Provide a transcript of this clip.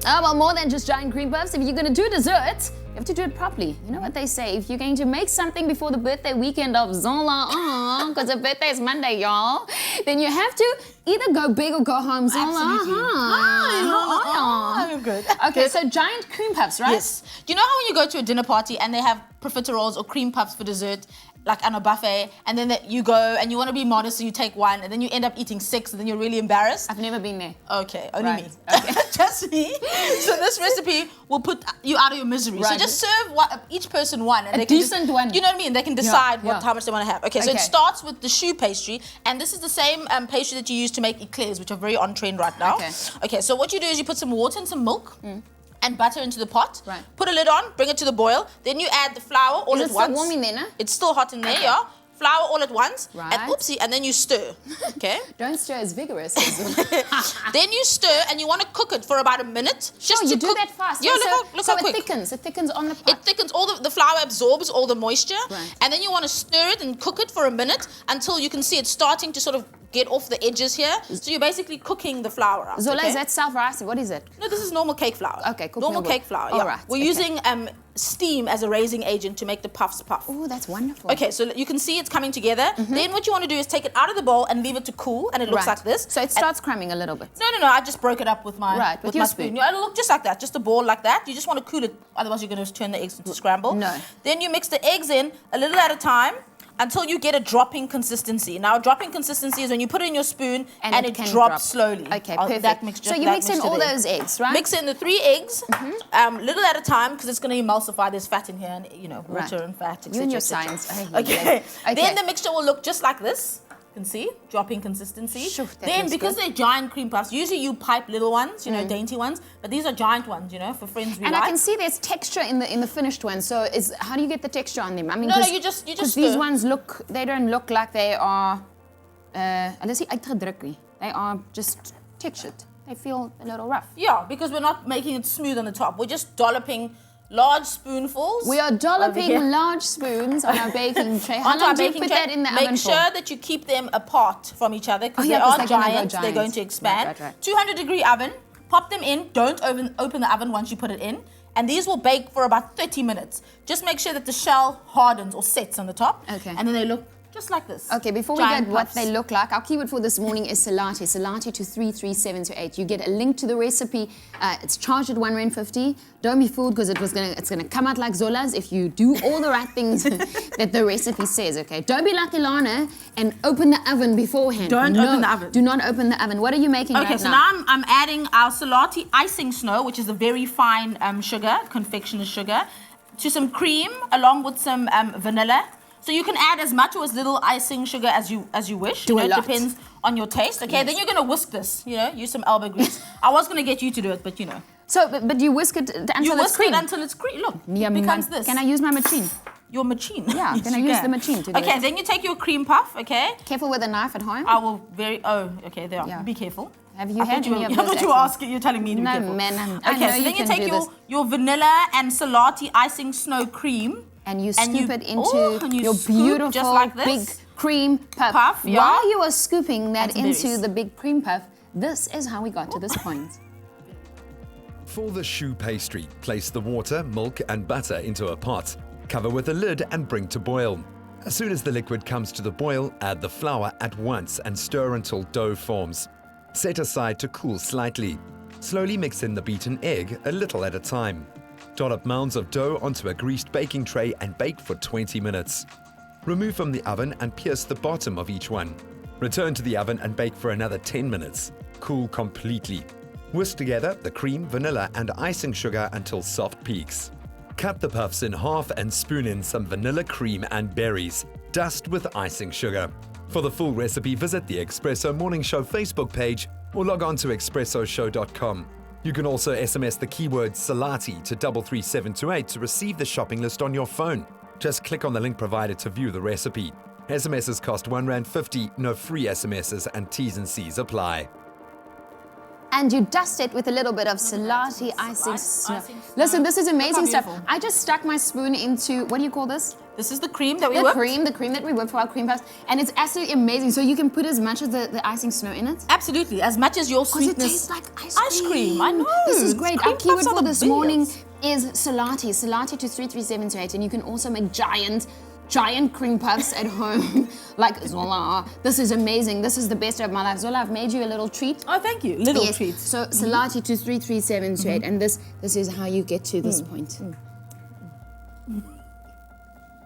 Oh, well, more than just giant cream puffs. If you're going to do dessert, you have to do it properly. You know what they say? If you're going to make something before the birthday weekend of Zola, because her birthday is Monday, y'all, then you have to either go big or go home. Zola, I'm good. Okay, so giant cream puffs, right? Yes. Do you know how when you go to a dinner party and they have profiteroles or cream puffs for dessert, like on a buffet, and then you go and you want to be modest, so you take one, and then you end up eating 6, and then you're really embarrassed? I've never been there. Okay, only Right. me. Okay. Just me. So this recipe will put you out of your misery. Right. So just serve each person one. And A they can decent one. You know what I mean? They can decide Yeah. how much they want to have. Okay, so it Okay. starts with the choux pastry, and this is the same pastry that you use to make eclairs, which are very on trend right now. Okay. Okay, so what you do is you put some water and some milk. And butter into the pot. Right. Put a lid on, bring it to the boil. Then you add the flour all Is at it once. still warm in there, no? It's still hot in there, Okay. yeah. Flour all at once. Right. And oopsie, and then you stir. Okay. Don't stir as vigorous. Then you stir and you want to cook it for about a minute. Sure, to you do cook. that fast. Yeah, so look so how quick. It thickens on the pot. It thickens, the flour absorbs all the moisture. Right. And then you want to stir it and cook it for a minute until you can see it starting to sort of get off the edges here. So you're basically cooking the flour out. Zola, okay? is that self-rising? What is it? No, this is normal cake flour. Okay, cook normal me cake with. flour. All Yeah. right, We're okay. using steam as a raising agent to make the puffs puff. Oh, that's wonderful. Okay, so you can see it's coming together. Then what you want to do is take it out of the bowl and leave it to cool, and it looks Right. like this. So it starts crumbing a little bit. No, I just broke it up with my Right, with your my spoon. Yeah, it'll look just like that, just a ball like that. You just want to cool it, otherwise you're going to turn the eggs into scramble. No. Then you mix the eggs in a little at a time until you get a dropping consistency. Now, a dropping consistency is when you put it in your spoon and it can drops drop. slowly. Okay, perfect. That mixture, so you that mix in mixture all there. those eggs, right? Mix in the 3 eggs, little at a time, because it's going to emulsify. There's fat in here, and water Right. and fat, etc. You and your etc. science. Okay. Okay. Then the mixture will look just like this. You can see, dropping consistency. Sure, that Then, looks because good. they're giant cream puffs, usually you pipe little ones, dainty ones, but these are giant ones, for friends we And like. I can see there's texture in the finished one. So how do you get the texture on them? I mean, No, 'cause- you just 'cause these stir. ones they don't look like they are. Hulle sê uitgedruk nie. They are just textured. They feel a little rough. Yeah, because we're not making it smooth on the top. We're just dolloping large spoonfuls. We are over dolloping here. large spoons on our baking tray. How Onto our long do you baking put tray. that in the Make oven sure for? that you keep them apart from each other because Oh, yeah, they 'cause are they're gonna go giants. They're going giants. to expand. Right. 200-degree oven. Pop them in. Don't open the oven once you put it in. And these will bake for about 30 minutes. Just make sure that the shell hardens or sets on the top. Okay. And then they look just like this. Okay, before we Giant get what puffs. they look like, our keyword for this morning is salati. Salati to 33728. You get a link to the recipe. It's charged at R1.50. Don't be fooled because it's gonna come out like Zola's if you do all the right things that the recipe says. Okay, don't be like Ilana and open the oven beforehand. Don't open the oven. Do not open the oven. What are you making Okay, right so now? now I'm adding our salati icing snow, which is a very fine sugar, confectioner's sugar, to some cream along with some vanilla. So you can add as much or as little icing sugar as you wish. Do a It lot. depends on your taste. Okay, Yes. then you're gonna whisk this. Use some elbow grease. I was gonna get you to do it, but So, but you whisk it until you it's whisk cream. it until it's cream. Look, Yeah, it becomes this. Can I use my machine? Your machine. Yeah, Yes, can I you use the machine to do Okay, it? then you take your cream puff. Okay, Careful with a knife at home. I will okay, there. Yeah. Be careful. Have you had any of I those thought you were accidents? asking. You're telling me to be No, careful. man, I Okay, know so you then you can take do this. your vanilla and salati icing snow cream. And you scoop it into and you your scoop beautiful just like this. big cream puff. Puff, yeah. While you are scooping that And some into berries. the big cream puff, this is how we got to this point. For the choux pastry, place the water, milk and butter into a pot. Cover with a lid and bring to boil. As soon as the liquid comes to the boil, add the flour at once and stir until dough forms. Set aside to cool slightly. Slowly mix in the beaten egg a little at a time. Dollop mounds of dough onto a greased baking tray and bake for 20 minutes. Remove from the oven and pierce the bottom of each one. Return to the oven and bake for another 10 minutes. Cool completely. Whisk together the cream, vanilla and icing sugar until soft peaks. Cut the puffs in half and spoon in some vanilla cream and berries. Dust with icing sugar. For the full recipe, visit the Espresso Morning Show Facebook page or log on to expressoshow.com. You can also SMS the keyword Salati to 33728 to receive the shopping list on your phone. Just click on the link provided to view the recipe. SMSs cost R1.50, no free SMSs and T's and C's apply. and you dust it with a little bit of salati icing snow. icing snow. Listen, this is amazing stuff. beautiful. I just stuck my spoon into, what do you call this? This is the cream that we The whipped. cream that we whipped for our cream puffs, and it's absolutely amazing. So you can put as much of the icing snow in it. Absolutely, as much as your Because it sweetness. tastes like Ice cream, I know. This is great. Cream Our keyword puffs are for the this morning best. is salati. Salati to 33728, and you can also make giant cream puffs at home, like Zola. This is amazing. This is the best of my life. Zola, I've made you a little treat. Oh, thank you. Little Yes. treats. So salati to 33728, and this is how you get to this point.